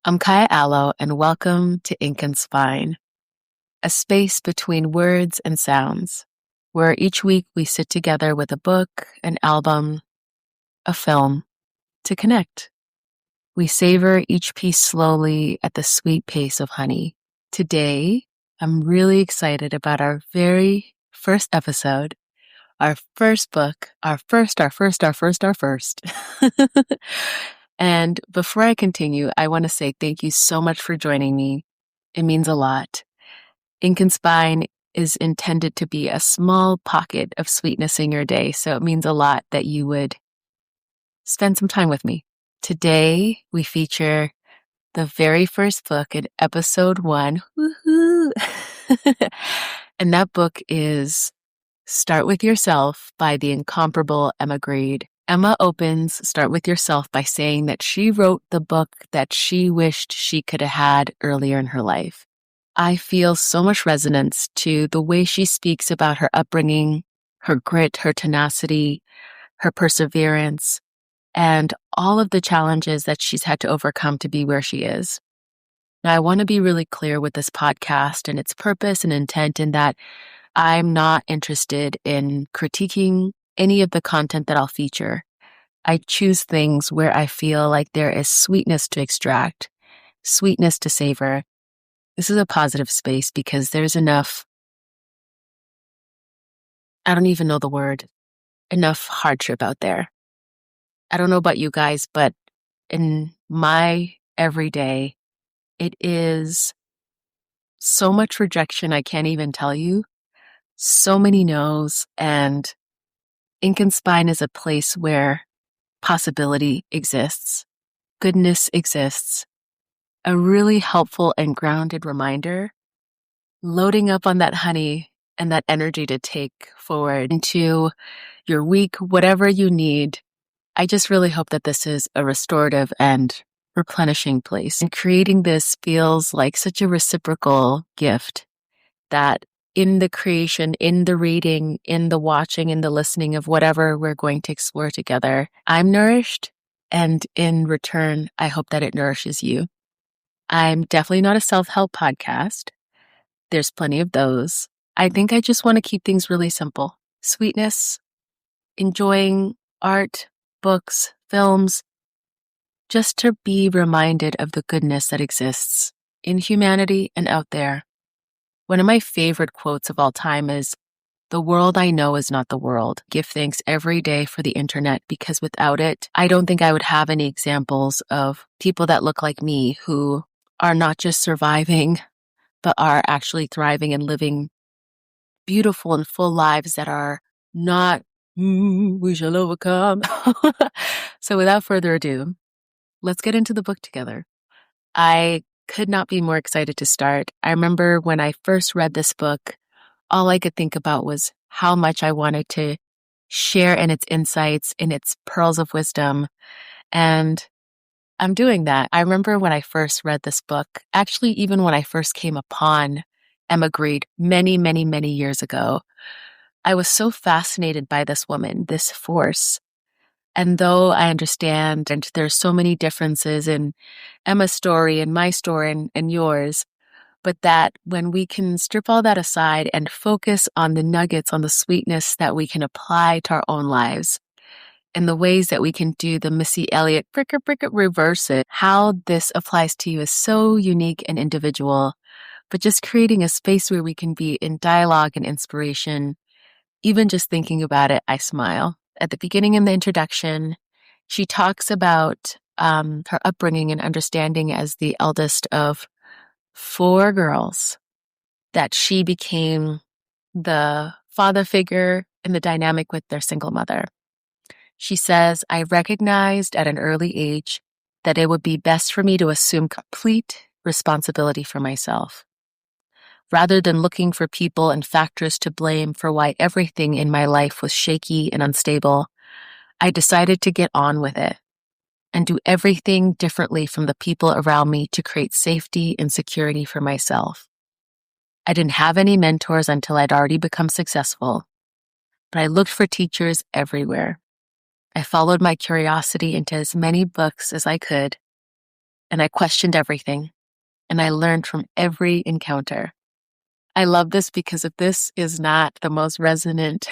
I'm Kaya Allo, and welcome to Ink and Spine, a space between words and sounds, where each week we sit together with a book, an album, a film to connect. We savor each piece slowly at the sweet pace of honey. Today, I'm really excited about our very first episode, our first book, our first. And before I continue, I want to say thank you so much for joining me. It means a lot. Ink and Spine is intended to be a small pocket of sweetness in your day, so it means a lot that you would spend some time with me. Today, we feature the very first book in episode 1. Woohoo! And that book is Start With Yourself by the incomparable Emma Grede. Emma opens Start With Yourself by saying that she wrote the book that she wished she could have had earlier in her life. I feel so much resonance to the way she speaks about her upbringing, her grit, her tenacity, her perseverance, and all of the challenges that she's had to overcome to be where she is. Now, I want to be really clear with this podcast and its purpose and intent in that I'm not interested in critiquing any of the content that I'll feature. I choose things where I feel like there is sweetness to extract, sweetness to savor. This is a positive space because there's enough, I don't even know the word, enough hardship out there. I don't know about you guys, but in my everyday, it is so much rejection I can't even tell you. So many no's, and Ink and Spine is a place where possibility exists, goodness exists, a really helpful and grounded reminder, loading up on that honey and that energy to take forward into your week, whatever you need. I just really hope that this is a restorative and replenishing place. And creating this feels like such a reciprocal gift that in the creation, in the reading, in the watching, in the listening of whatever we're going to explore together, I'm nourished. And in return, I hope that it nourishes you. I'm definitely not a self-help podcast. There's plenty of those. I think I just want to keep things really simple. Sweetness, enjoying art, books, films, just to be reminded of the goodness that exists in humanity and out there. One of my favorite quotes of all time is, "The world I know is not the world. Give thanks every day for the internet because without it, I don't think I would have any examples of people that look like me who are not just surviving, but are actually thriving and living beautiful and full lives that are not, we shall overcome." So without further ado, let's get into the book together. I could not be more excited to start. I remember when I first read this book, all I could think about was how much I wanted to share in its insights, in its pearls of wisdom. And I'm doing that. I remember when I first read this book, actually, even when I first came upon Emma Grede many, many, many years ago, I was so fascinated by this woman, this force. And though I understand, and there's so many differences in Emma's story and my story and yours, but that when we can strip all that aside and focus on the nuggets, on the sweetness that we can apply to our own lives, and the ways that we can do the Missy Elliott, brick it, reverse it, how this applies to you is so unique and individual, but just creating a space where we can be in dialogue and inspiration. Even just thinking about it, I smile. At the beginning in the introduction, she talks about her upbringing and understanding as the eldest of 4 girls, that she became the father figure in the dynamic with their single mother. She says, "I recognized at an early age that it would be best for me to assume complete responsibility for myself. Rather than looking for people and factors to blame for why everything in my life was shaky and unstable, I decided to get on with it and do everything differently from the people around me to create safety and security for myself. I didn't have any mentors until I'd already become successful, but I looked for teachers everywhere. I followed my curiosity into as many books as I could, and I questioned everything, and I learned from every encounter. I love this because if this is not the most resonant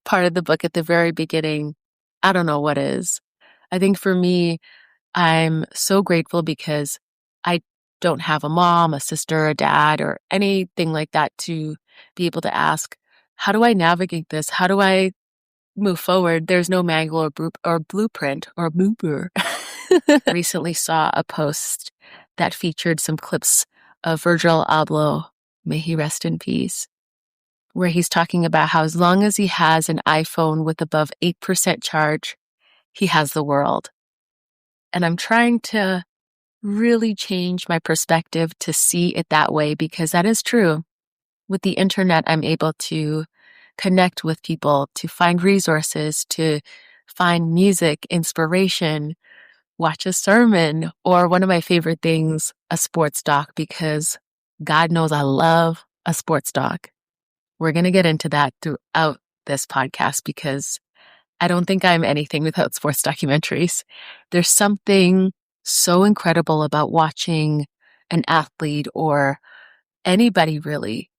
part of the book at the very beginning, I don't know what is. I think for me, I'm so grateful because I don't have a mom, a sister, a dad, or anything like that to be able to ask, how do I navigate this? How do I move forward? There's no manual or blueprint or blooper. Recently saw a post that featured some clips of Virgil Abloh, may he rest in peace, where he's talking about how as long as he has an iPhone with above 8% charge, he has the world. And I'm trying to really change my perspective to see it that way, because that is true. With the internet, I'm able to connect with people, to find resources, to find music, inspiration, watch a sermon, or one of my favorite things, a sports doc, because God knows I love a sports doc. We're going to get into that throughout this podcast because I don't think I'm anything without sports documentaries. There's something so incredible about watching an athlete or anybody really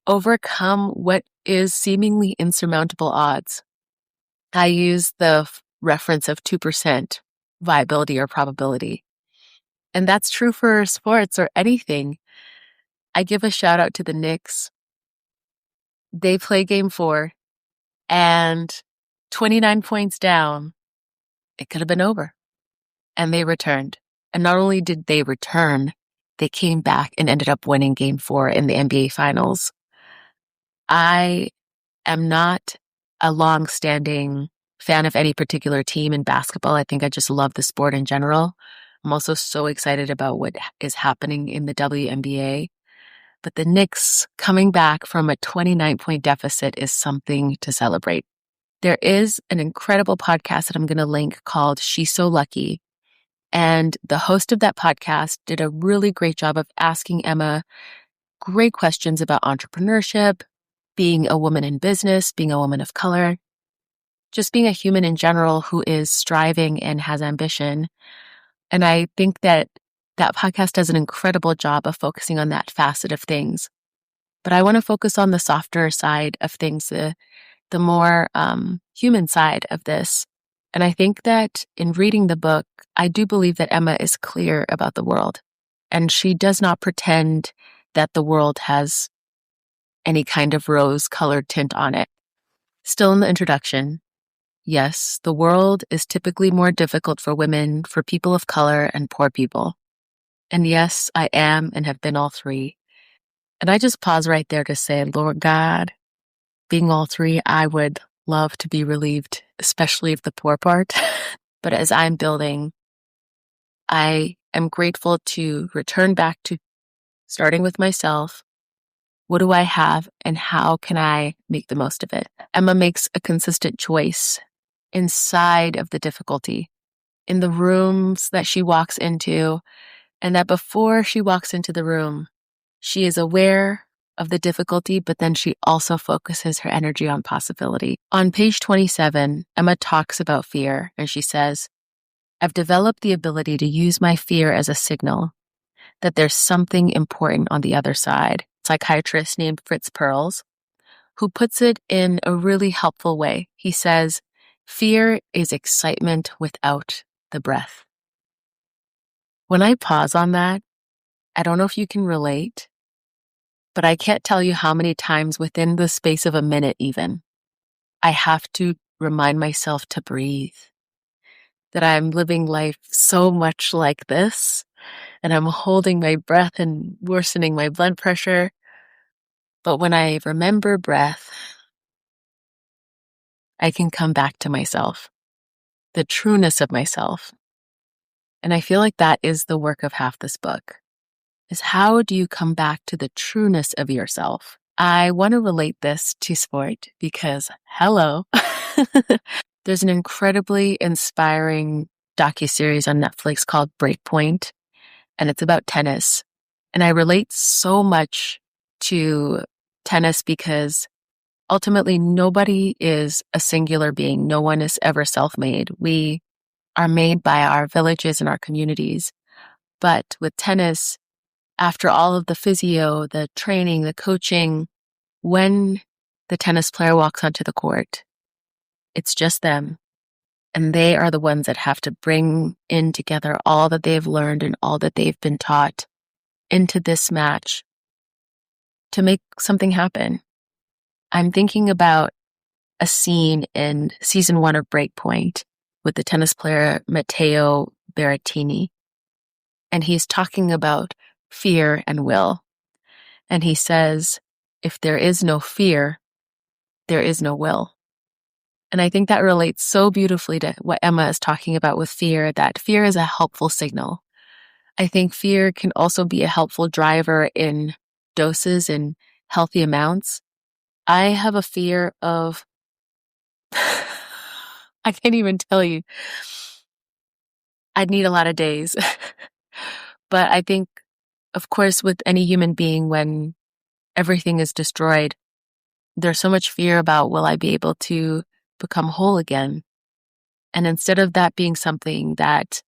overcome what is seemingly insurmountable odds. I use the reference of 2% viability or probability. And that's true for sports or anything. I give a shout out to the Knicks. They play game 4 and 29 points down, it could have been over. And they returned. And not only did they return, they came back and ended up winning game 4 in the NBA Finals. I am not a long-standing fan of any particular team in basketball. I think I just love the sport in general. I'm also so excited about what is happening in the WNBA. But the Knicks coming back from a 29-point deficit is something to celebrate. There is an incredible podcast that I'm going to link called She's So Lucky. And the host of that podcast did a really great job of asking Emma great questions about entrepreneurship, being a woman in business, being a woman of color, just being a human in general who is striving and has ambition. And I think that that podcast does an incredible job of focusing on that facet of things. But I want to focus on the softer side of things, the more human side of this. And I think that in reading the book, I do believe that Emma is clear about the world. And she does not pretend that the world has any kind of rose-colored tint on it. Still in the introduction, yes, the world is typically more difficult for women, for people of color, and poor people. And yes, I am and have been all three. And I just pause right there to say, Lord God, being all three, I would love to be relieved, especially of the poor part. But as I'm building, I am grateful to return back to starting with myself. What do I have and how can I make the most of it? Emma makes a consistent choice inside of the difficulty, in the rooms that she walks into, and that before she walks into the room, she is aware of the difficulty, but then she also focuses her energy on possibility. On page 27, Emma talks about fear, and she says, I've developed the ability to use my fear as a signal that there's something important on the other side. A psychiatrist named Fritz Perls, who puts it in a really helpful way. He says, fear is excitement without the breath. When I pause on that, I don't know if you can relate, but I can't tell you how many times within the space of a minute even, I have to remind myself to breathe, that I'm living life so much like this, and I'm holding my breath and worsening my blood pressure. But when I remember breath, I can come back to myself, the trueness of myself. And I feel like that is the work of half this book, is how do you come back to the trueness of yourself? I want to relate this to sport because, hello, there's an incredibly inspiring docuseries on Netflix called Breakpoint, and it's about tennis. And I relate so much to tennis because ultimately nobody is a singular being. No one is ever self-made. We are made by our villages and our communities. But with tennis, after all of the physio, the training, the coaching, when the tennis player walks onto the court, it's just them. And they are the ones that have to bring in together all that they've learned and all that they've been taught into this match to make something happen. I'm thinking about a scene in season 1 of Breakpoint with the tennis player Matteo Berrettini. And he's talking about fear and will. And he says, if there is no fear, there is no will. And I think that relates so beautifully to what Emma is talking about with fear, that fear is a helpful signal. I think fear can also be a helpful driver in doses and healthy amounts. I have a fear of, I can't even tell you. I'd need a lot of days. But I think, of course, with any human being, when everything is destroyed, there's so much fear about, will I be able to become whole again? And instead of that being something that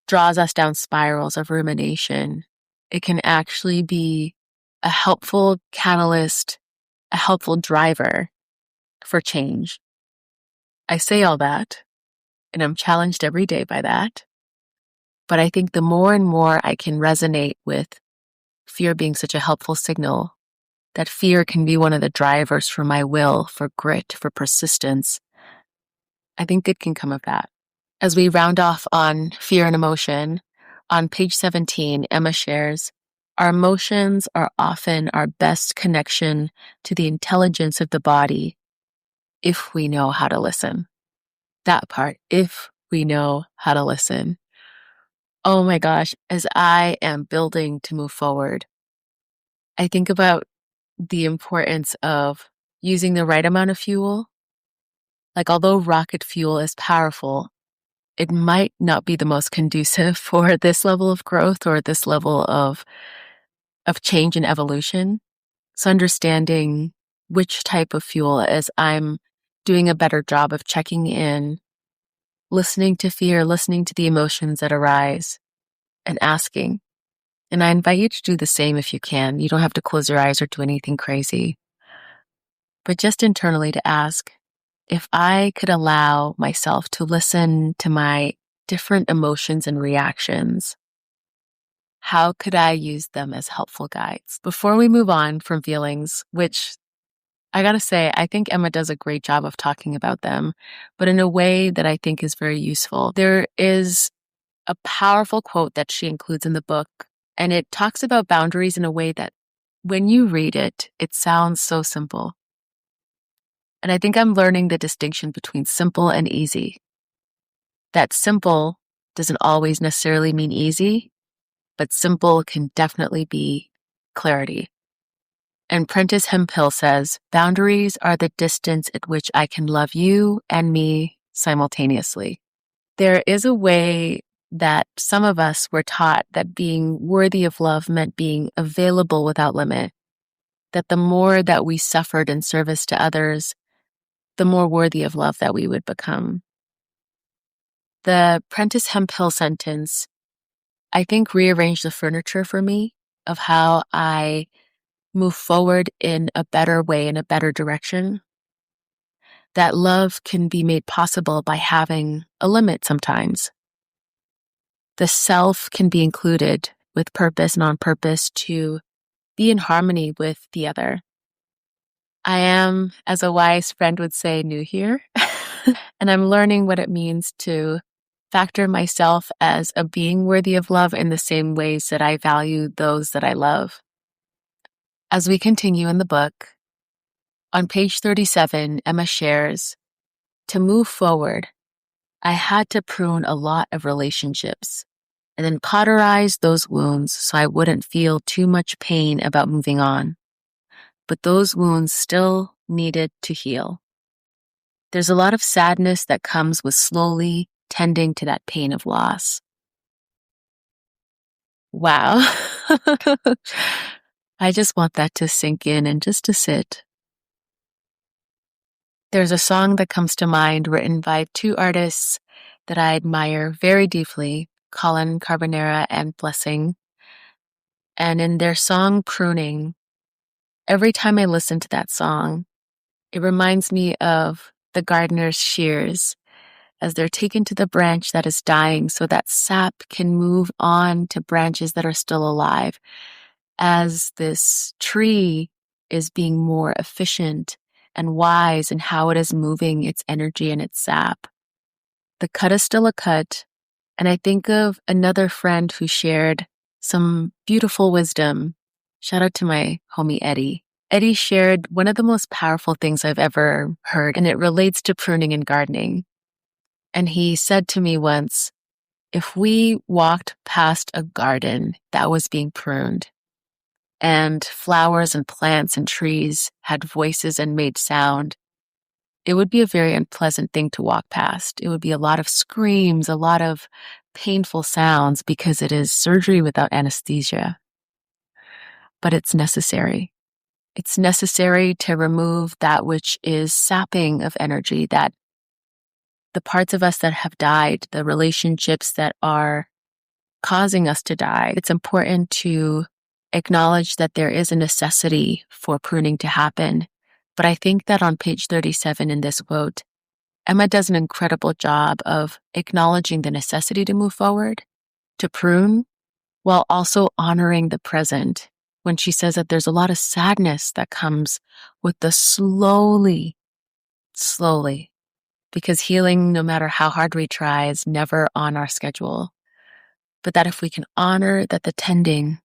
draws us down spirals of rumination, it can actually be a helpful catalyst, a helpful driver for change. I say all that, and I'm challenged every day by that. But I think the more and more I can resonate with fear being such a helpful signal, that fear can be one of the drivers for my will, for grit, for persistence, I think good can come of that. As we round off on fear and emotion, on page 17, Emma shares, our emotions are often our best connection to the intelligence of the body if we know how to listen. That part, if we know how to listen. Oh my gosh, as I am building to move forward, I think about the importance of using the right amount of fuel. Like, although rocket fuel is powerful, it might not be the most conducive for this level of growth or this level of change and evolution. So understanding which type of fuel, as I'm doing a better job of checking in, listening to fear, listening to the emotions that arise, and asking. And I invite you to do the same if you can. You don't have to close your eyes or do anything crazy. But just internally to ask, if I could allow myself to listen to my different emotions and reactions, how could I use them as helpful guides? Before we move on from feelings, which I gotta say, I think Emma does a great job of talking about them, but in a way that I think is very useful. There is a powerful quote that she includes in the book, and it talks about boundaries in a way that when you read it, it sounds so simple. And I think I'm learning the distinction between simple and easy. That simple doesn't always necessarily mean easy, but simple can definitely be clarity. And Prentis Hemphill says, boundaries are the distance at which I can love you and me simultaneously. There is a way that some of us were taught that being worthy of love meant being available without limit, that the more that we suffered in service to others, the more worthy of love that we would become. The Prentis Hemphill sentence, I think, rearranged the furniture for me of how I move forward in a better way, in a better direction. That love can be made possible by having a limit sometimes. The self can be included with purpose and on purpose to be in harmony with the other. I am, as a wise friend would say, new here, and I'm learning what it means to factor myself as a being worthy of love in the same ways that I value those that I love. As we continue in the book, on page 37, Emma shares, to move forward, I had to prune a lot of relationships and then cauterize those wounds so I wouldn't feel too much pain about moving on. But those wounds still needed to heal. There's a lot of sadness that comes with slowly tending to that pain of loss. Wow. I just want that to sink in and just to sit. There's a song that comes to mind written by two artists, that I admire very deeply, Colin Carbonera and Blessing. And in their song Pruning, every time I listen to that song, it reminds me of the gardener's shears as they're taken to the branch that is dying so that sap can move on to branches that are still alive. As this tree is being more efficient and wise in how it is moving its energy and its sap. The cut is still a cut, and I think of another friend who shared some beautiful wisdom. Shout out to my homie Eddie. Eddie shared one of the most powerful things I've ever heard, and it relates to pruning and gardening. And he said to me once, if we walked past a garden that was being pruned, and flowers and plants and trees had voices and made sound, it would be a very unpleasant thing to walk past. It would be a lot of screams, a lot of painful sounds because it is surgery without anesthesia. But it's necessary. It's necessary to remove that which is sapping of energy, that the parts of us that have died, the relationships that are causing us to die. It's important to acknowledge that there is a necessity for pruning to happen. But I think that on page 37 in this quote, Emma does an incredible job of acknowledging the necessity to move forward, to prune, while also honoring the present when she says that there's a lot of sadness that comes with the slowly, because healing, no matter how hard we try, is never on our schedule. But that if we can honor that the tending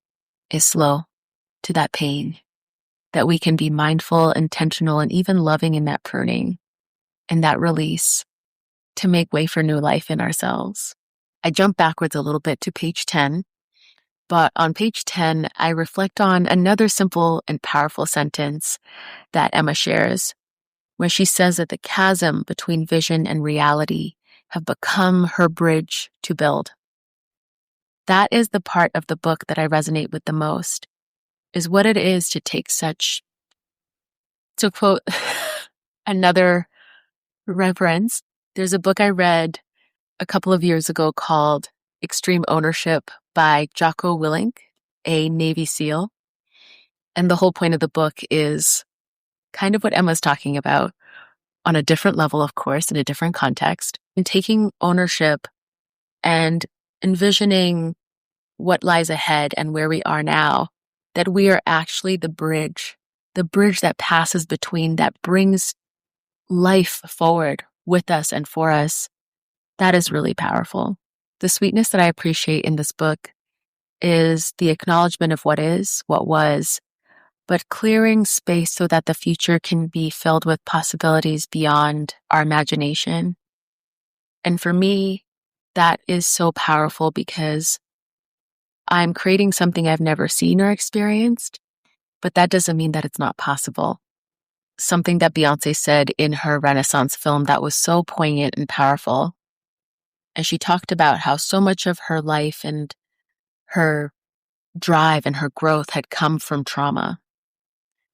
is slow to that pain, that we can be mindful, intentional, and even loving in that pruning and that release to make way for new life in ourselves. I jump backwards a little bit to page 10, but on page 10, I reflect on another simple and powerful sentence that Emma shares, where she says that the chasm between vision and reality have become her bridge to build. That is the part of the book that I resonate with the most, is what it is to take such, to quote another reference, there's a book I read a couple of years ago called Extreme Ownership by Jocko Willink, a Navy SEAL. And the whole point of the book is kind of what Emma's talking about on a different level, of course, in a different context, and taking ownership and envisioning what lies ahead and where we are now, that we are actually the bridge that passes between, that brings life forward with us and for us. That is really powerful. The sweetness that I appreciate in this book is the acknowledgement of what is, what was, but clearing space so that the future can be filled with possibilities beyond our imagination. And for me, that is so powerful because I'm creating something I've never seen or experienced, but that doesn't mean that it's not possible. Something that Beyonce said in her Renaissance film that was so poignant and powerful. And she talked about how so much of her life and her drive and her growth had come from trauma.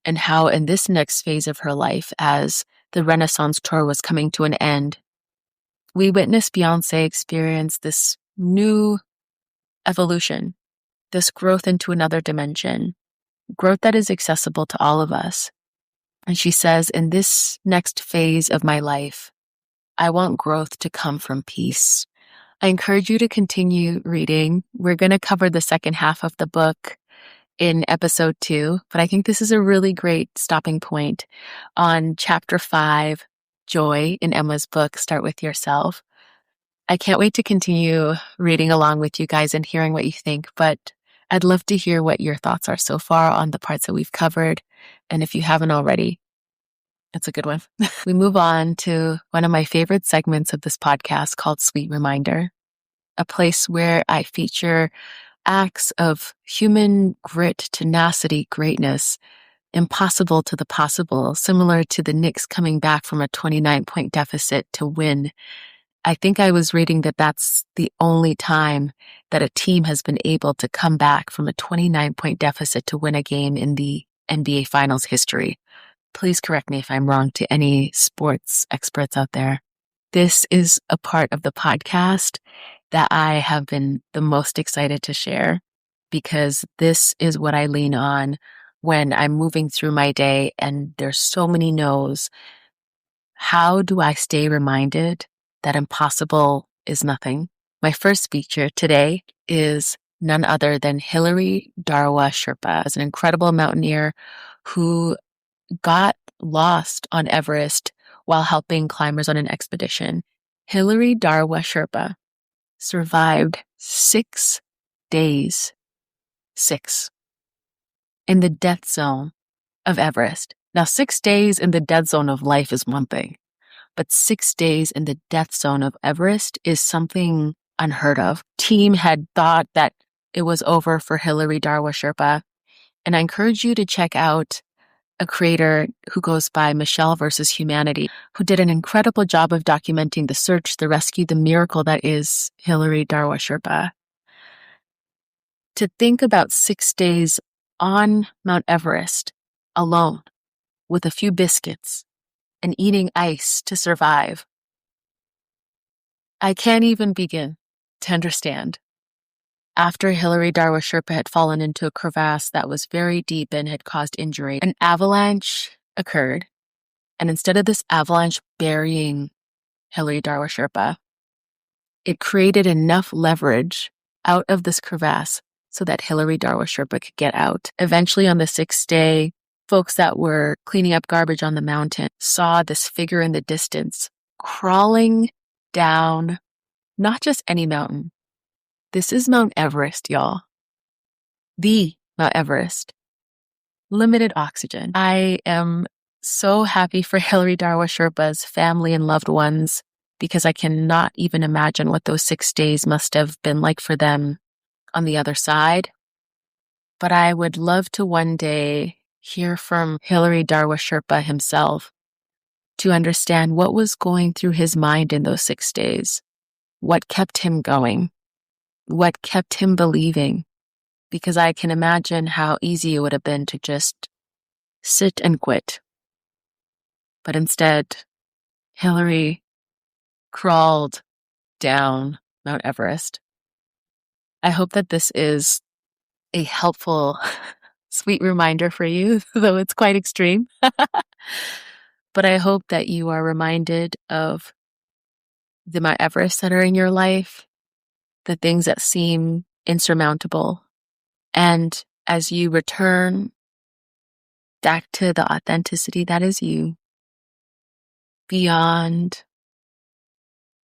And how in this next phase of her life, as the Renaissance tour was coming to an end, we witnessed Beyonce experience this new evolution, this growth into another dimension, growth that is accessible to all of us. And she says, in this next phase of my life, I want growth to come from peace. I encourage you to continue reading. We're going to cover the second half of the book in episode 2, but I think this is a really great stopping point on chapter 5, Joy, in Emma's book, Start With Yourself. I can't wait to continue reading along with you guys and hearing what you think, but I'd love to hear what your thoughts are so far on the parts that we've covered. And if you haven't already, it's a good one. We move on to one of my favorite segments of this podcast called Sweet Reminder, a place where I feature acts of human grit, tenacity, greatness, impossible to the possible, similar to the Knicks coming back from a 29-point deficit to win. I think I was reading that that's the only time that a team has been able to come back from a 29-point deficit to win a game in the NBA Finals history. Please correct me if I'm wrong to any sports experts out there. this is a part of the podcast that I have been the most excited to share, because this is what I lean on when I'm moving through my day and there's so many no's. How do I stay reminded that impossible is nothing? My first speaker today is none other than Hilary Darwa Sherpa, an incredible mountaineer who got lost on Everest while helping climbers on an expedition. Hilary Darwa Sherpa survived 6 days, 6, in the death zone of Everest. Now, 6 days in the death zone of life is one thing, but 6 days in the death zone of Everest is something unheard of. Team had thought that it was over for Hilary Darwa Sherpa, and I encourage you to check out a creator who goes by Michelle versus Humanity, who did an incredible job of documenting the search, the rescue, the miracle that is Hilary Darwa Sherpa. To think about 6 days on Mount Everest alone with a few biscuits and eating ice to survive, I can't even begin to understand. After Hilary Darwa Sherpa had fallen into a crevasse that was very deep and had caused injury, an avalanche occurred. And instead of this avalanche burying Hilary Darwa Sherpa, it created enough leverage out of this crevasse so that Hilary Darwa Sherpa could get out. Eventually, on the 6th day, folks that were cleaning up garbage on the mountain saw this figure in the distance crawling down not just any mountain. This is Mount Everest, y'all. The Mount Everest. Limited oxygen. I am so happy for Hilary Darwa Sherpa's family and loved ones, because I cannot even imagine what those 6 days must have been like for them on the other side. But I would love to one day hear from Hilary Darwa Sherpa himself to understand what was going through his mind in those 6 days, what kept him going, what kept him believing, because I can imagine how easy it would have been to just sit and quit. But instead, Hilary crawled down Mount Everest. I hope that this is a helpful, sweet reminder for you, though it's quite extreme. But I hope that you are reminded of the Mount Everest that are in your life, the things that seem insurmountable. And as you return back to the authenticity that is you, beyond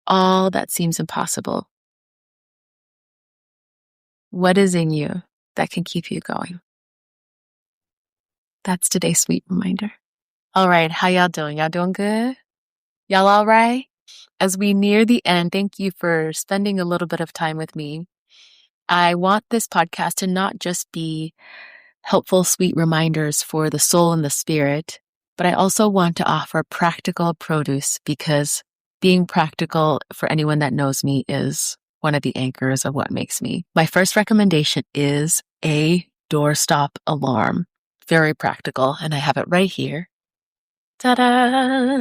all that seems impossible, what is in you that can keep you going? That's today's sweet reminder. All right, how y'all doing? Y'all doing good? Y'all all right? As we near the end, thank you for spending a little bit of time with me. I want this podcast to not just be helpful, sweet reminders for the soul and the spirit, but I also want to offer practical produce, because being practical, for anyone that knows me, is one of the anchors of what makes me. My first recommendation is a doorstop alarm. Very practical, and I have it right here. Ta-da!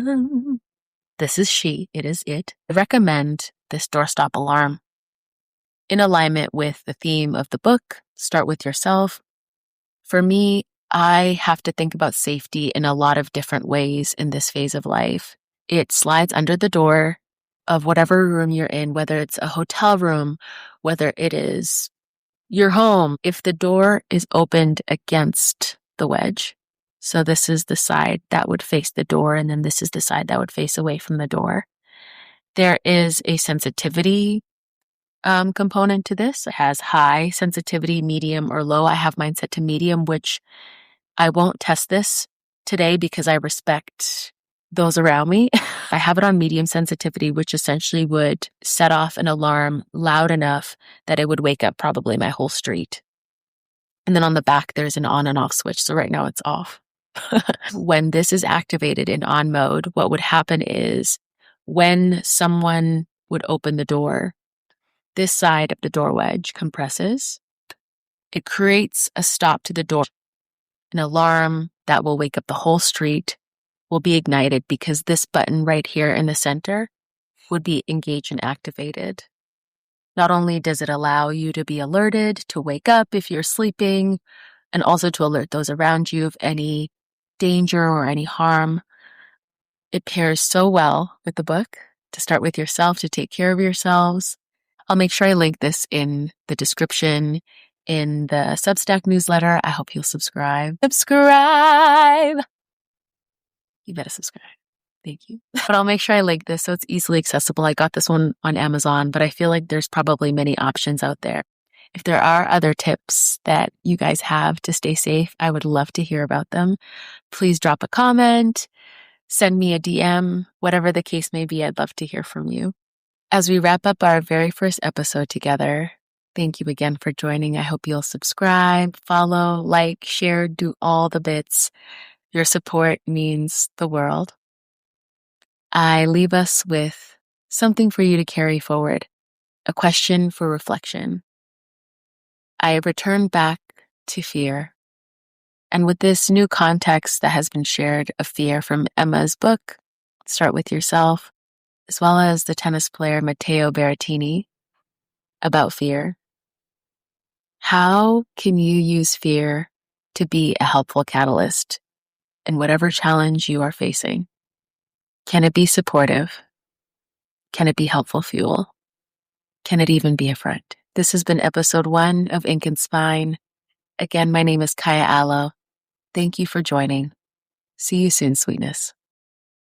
This is it is it. I recommend this doorstop alarm in alignment with the theme of the book, Start With Yourself. For me, I have to think about safety in a lot of different ways in this phase of life. It slides under the door of whatever room you're in, whether it's a hotel room, whether it is your home. If the door is opened against the wedge, so this is the side that would face the door, and then this is the side that would face away from the door, there is a sensitivity component to this. It has high sensitivity, medium, or low. I have mine set to medium, which I won't test this today because I respect those around me. I have it on medium sensitivity, which essentially would set off an alarm loud enough that it would wake up probably my whole street. And then on the back, there's an on and off switch. So right now it's off. When this is activated in on mode, what would happen is when someone would open the door, this side of the door wedge compresses. It creates a stop to the door. An alarm that will wake up the whole street will be ignited because this button right here in the center would be engaged and activated. Not only does it allow you to be alerted, to wake up if you're sleeping, and also to alert those around you of any danger or any harm. It pairs so well with the book to start with yourself, to take care of yourselves. I'll make sure I link this in the description in the Substack newsletter. I hope you'll subscribe. Subscribe! You better subscribe. Thank you. But I'll make sure I link this so it's easily accessible. I got this one on Amazon, but I feel like there's probably many options out there. If there are other tips that you guys have to stay safe, I would love to hear about them. Please drop a comment, send me a DM, whatever the case may be, I'd love to hear from you. As we wrap up our very first episode together, thank you again for joining. I hope you'll subscribe, follow, like, share, do all the bits. Your support means the world. I leave us with something for you to carry forward, a question for reflection. I return back to fear. And with this new context that has been shared of fear from Emma's book, Start With Yourself, as well as the tennis player Matteo Berrettini about fear, how can you use fear to be a helpful catalyst in whatever challenge you are facing? Can it be supportive? Can it be helpful fuel? Can it even be a friend? This has been episode 1 of Ink and Spine. Again, my name is Kaya Allo. Thank you for joining. See you soon, sweetness.